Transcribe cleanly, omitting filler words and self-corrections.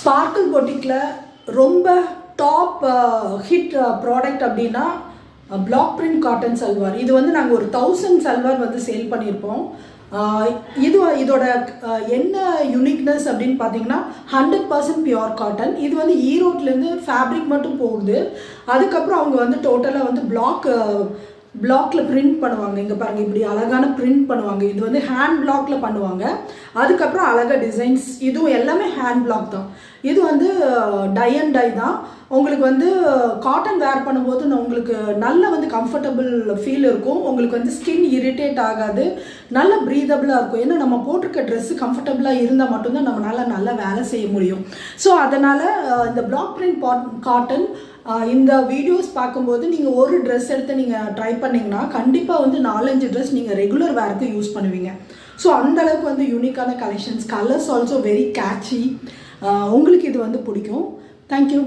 Sparkle பொட்டிக்கில் ரொம்ப top hit product அப்படின்னா black print cotton salwar. இது வந்து நாங்கள் ஒரு 1000 சல்வார் வந்து சேல் பண்ணியிருப்போம். இதோட என்ன யூனிக்னஸ் அப்படின்னு பார்த்தீங்கன்னா 100% பியோர் காட்டன். இது வந்து ஈரோட்லேருந்து ஃபேப்ரிக் மட்டும் போகுது. அதுக்கப்புறம் அவங்க வந்து டோட்டலாக வந்து பிளாக்ல பிரிண்ட் பண்ணுவாங்க. இங்கே பாருங்கள், இப்படி அழகான பிரிண்ட் பண்ணுவாங்க. இது வந்து ஹேண்ட் பிளாக்ல பண்ணுவாங்க. அதுக்கப்புறம் அழகாக டிசைன்ஸ், இதுவும் எல்லாமே ஹேண்ட் பிளாக் தான். இது வந்து டை அண்ட் டை தான். உங்களுக்கு வந்து காட்டன் வேர் பண்ணும்போது உங்களுக்கு நல்ல வந்து கம்ஃபர்டபுள் ஃபீல் இருக்கும். உங்களுக்கு வந்து ஸ்கின் இரிட்டேட் ஆகாது, நல்ல ப்ரீதபிளாக இருக்கும். ஏன்னா நம்ம போட்டிருக்க ட்ரெஸ்ஸு கம்ஃபர்டபுளாக இருந்தால் மட்டும்தான் நம்மளால் நல்லா வேலை செய்ய முடியும். ஸோ அதனால் இந்த பிளாக் பிரிண்ட் காட்டன் இந்த வீடியோஸ் பார்க்கும்போது நீங்கள் ஒரு ட்ரெஸ் எடுத்து நீங்கள் ட்ரை பண்ணிங்கன்னா கண்டிப்பாக வந்து 4-5 ட்ரெஸ் நீங்கள் ரெகுலர் வேருக்கு யூஸ் பண்ணுவீங்க. ஸோ அந்தளவுக்கு வந்து யூனிக்கான collections, colours also very catchy. உங்களுக்கு இது வந்து பிடிக்கும். தேங்க்யூ.